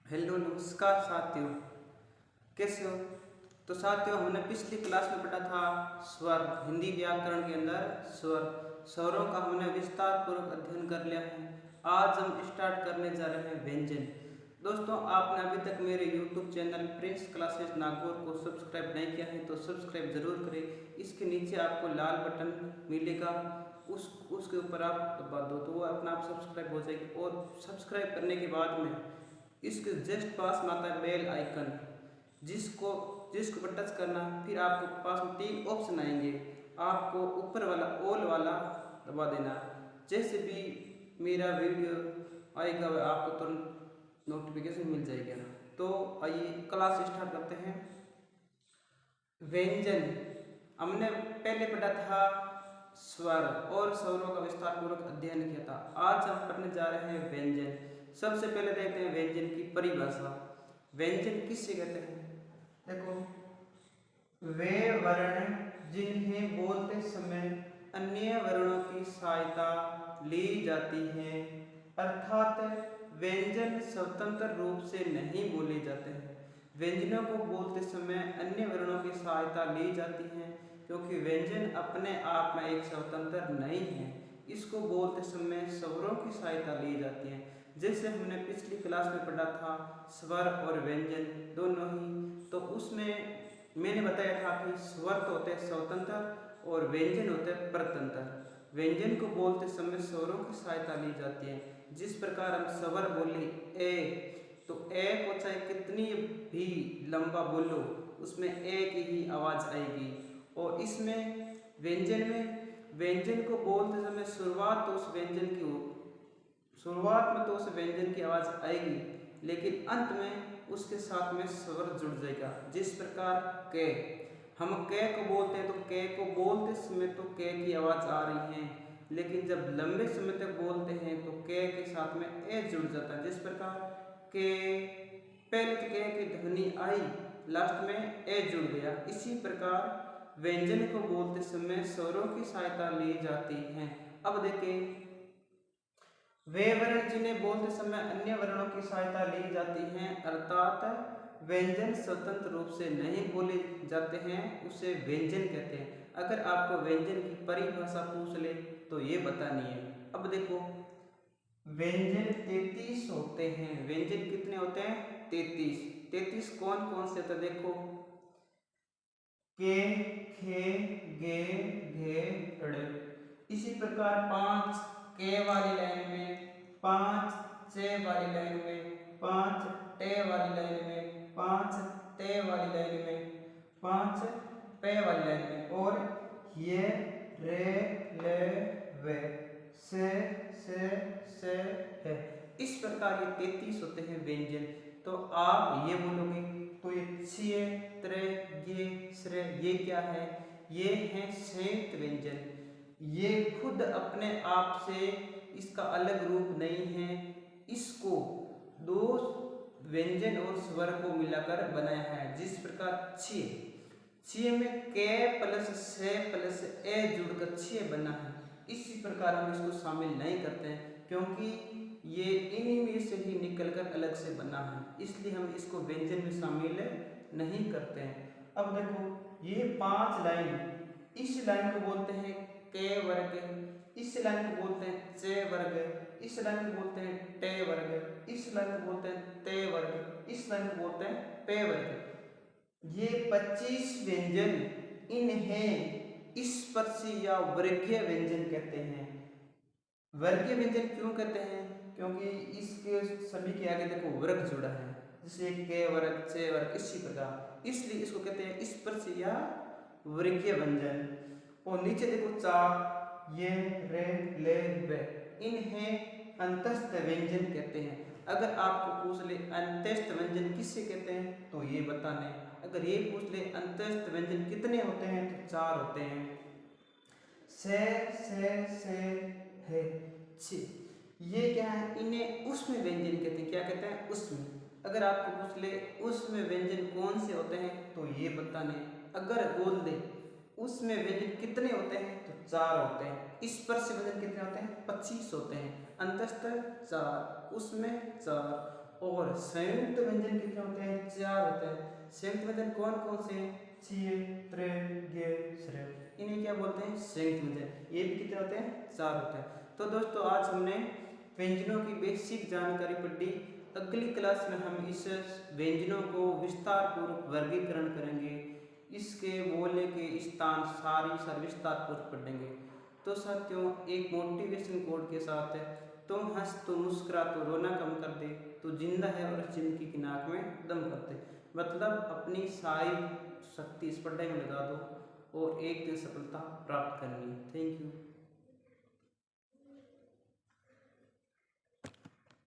Hello नमस्कार साथियों, कैसे हो। तो साथियों, हमने पिछली क्लास में पढ़ा था स्वर। हिंदी व्याकरण के अंदर स्वरों का हमने विस्तार पूर्वक अध्ययन कर लिया है। आज हम स्टार्ट करने जा रहे हैं व्यंजन। दोस्तों, आपने अभी तक मेरे YouTube channel Prince classes Nagaur को सब्सक्राइब नहीं किया है तो सब्सक्राइब जरूर करें। इसके नीचे आपको लाल बटन मिलेगा, उसके ऊपर आप दबा दो तो वो अपना आप सब्सक्राइब हो जाएगी। और सब्सक्राइब करने के बाद में इसके जस्ट पास में आता है बेल आइकन, जिसको पर टच करना। फिर आपको पास में 3 ऑप्शन आएंगे, आपको ऊपर वाला ऑल वाला दबा देना। जैसे भी मेरा वीडियो आएगा वह आपको तुरंत नोटिफिकेशन मिल जाएगा। तो आइए क्लास स्टार्ट करते हैं। व्यंजन हमने पहले पढ़ा था स्वर और स्वरों का विस्तार पूर्वक अध्ययन किया था। आज हम पढ़ने जा रहे हैं व्यंजन। सबसे पहले देखते हैं व्यंजन की परिभाषा। व्यंजन किससे कहते हैं? देखो, वे वर्ण जिन्हें बोलते समय अन्य वर्णों की सहायता ली जाती है, अर्थात व्यंजन स्वतंत्र रूप से नहीं बोले जाते हैं। व्यंजनों को बोलते समय अन्य वर्णों की सहायता ली जाती है, क्योंकि व्यंजन अपने आप में एक स्वतंत्र नहीं है। इसको बोलते समय स्वरों की सहायता ली जाती है। जैसे हमने पिछली क्लास में पढ़ा था स्वर और व्यंजन दोनों ही, तो उसमें मैंने बताया था कि स्वर तो होते हैं स्वतंत्र और व्यंजन होते हैं परतंत्र। व्यंजन को बोलते समय स्वरों की सहायता ली जाती है। जिस प्रकार हम स्वर बोले ए, तो ए को चाहे कितनी भी लंबा बोलो उसमें ए की ही आवाज आएगी। और इसमें व्यंजन को बोलते समय शुरुआत में तो उस व्यंजन की आवाज आएगी, लेकिन अंत में उसके साथ में स्वर जुड़ जाएगा। जिस प्रकार के हम के को बोलते हैं तो के को बोलते समय तो के की आवाज आ रही है, लेकिन जब लंबे समय तक बोलते हैं तो के साथ में ए जुड़ जाता है। जिस प्रकार के, पहले तो के की ध्वनि आई, लास्ट में ए जुड़ गया। इसी प्रकार व्यंजन को बोलते समय स्वरों की सहायता ली जाती है। अब देखें, वे वर्ण जिन्हें बोलते समय अन्य वर्णों की सहायता ली जाती है, अर्थात व्यंजन स्वतंत्र रूप से नहीं बोले जाते हैं, उसे व्यंजन कहते हैं। अगर आपको व्यंजन की परिभाषा पूछ ले तो ये बतानी है। अब देखो, व्यंजन 33 होते हैं। व्यंजन कितने होते हैं? 33 कौन कौन से होते हैं? देखो, के, खे, गे, घे, ड़। इसी प्रकार 5 के वाली लाइन में, 5 चे वाली लाइन में, 5 टे वाली लाइन में, 5 ते वाली लाइन में, 5 पे वाली लाइन में, और ये रे ले वे से है। इस प्रकार ये 33 होते हैं व्यंजन। तो आप ये बोलोगे तो ये छिए, त्रे, ये, श्रे, ये क्या है? ये हैं संयुक्त व्यंजन। ये खुद अपने आप से इसका अलग रूप नहीं है, इसको दो व्यंजन और स्वर को मिलाकर बनाया है। जिस प्रकार छिए में के प्लस से प्लस ए जुड़कर छिए बना है। इसी प्रकार हम इसको शामिल नहीं करते हैं, क्योंकि ये इन्हीं में से ही निकलकर अलग से बना है, इसलिए हम इसको व्यंजन में शामिल नहीं करते हैं। अब देखो, ये 5 लाइन, इस लाइन को बोलते हैं के वर्ग, इस लाइन को बोलते हैं चे वर्ग, इस लाइन को बोलते हैं टे वर्ग, इस लाइन को बोलते हैं ते वर्ग, इस लाइन को बोलते हैं पे वर्ग। ये 25 व्यंजन, इन्हें स्पर्शी या वर्गीय व्यंजन कहते हैं। वर्गीय व्यंजन क्यों कहते हैं? क्योंकि इसके सभी के आगे देखो वर्ग जुड़ा है, जैसे के वर्ग, चे वर्ग, इसी प्रकार, इसलिए इसको कहते हैं स्पर्शी या वर्गीय व्यंजन। और नीचे देखो 4 ये, रे, ले, वे, इन्हें अंतस्थ व्यंजन कहते हैं। अगर आपको पूछ ले अंतस्थ व्यंजन किससे कहते हैं तो ये बताने। अगर ये पूछ ले अंतस्थ व्यंजन कितने होते हैं तो 4 होते हैं। से है, छ। ये क्या है? इन्हें उसमें व्यंजन कहते हैं। क्या कहते हैं? उसमें। अगर आपको पूछ ले उसमें व्यंजन कौन से होते हैं तो ये बताने। अगर बोल दे उसमें व्यंजन कितने होते हैं तो 4 होते हैं। स्पर्श व्यंजन कितने होते हैं? 25 होते हैं। अंतस्थ 4, उसमें 4, और संयुक्त व्यंजन कितने होते हैं? 4 होते हैं। संयुक्त व्यंजन कौन कौन से? चे, त्रे, गे, स्रे, इन्हें क्या बोलते हैं? संयुक्त व्यंजन। ये भी कितने होते हैं? 4 होते हैं। तो दोस्तों आज हमने व्यंजनों की बेसिक जानकारी पढ़ी। अगली क्लास में हम इस व्यंजनों को विस्तार पूर्वक वर्गीकरण करेंगे, इसके बोलने के स्थान सारी विस्तार पूर्वक पढ़ेंगे। तो साथियों एक मोटिवेशन कोड के साथ है, तुम हंस तो मुस्कुरा तो रोना कम कर दे, तो जिंदा है और जिंदगी की नाक में दम कर दे। मतलब अपनी सारी शक्ति इस पढ़ाई में लगा दो और एक दिन सफलता प्राप्त करनी है। Thank you.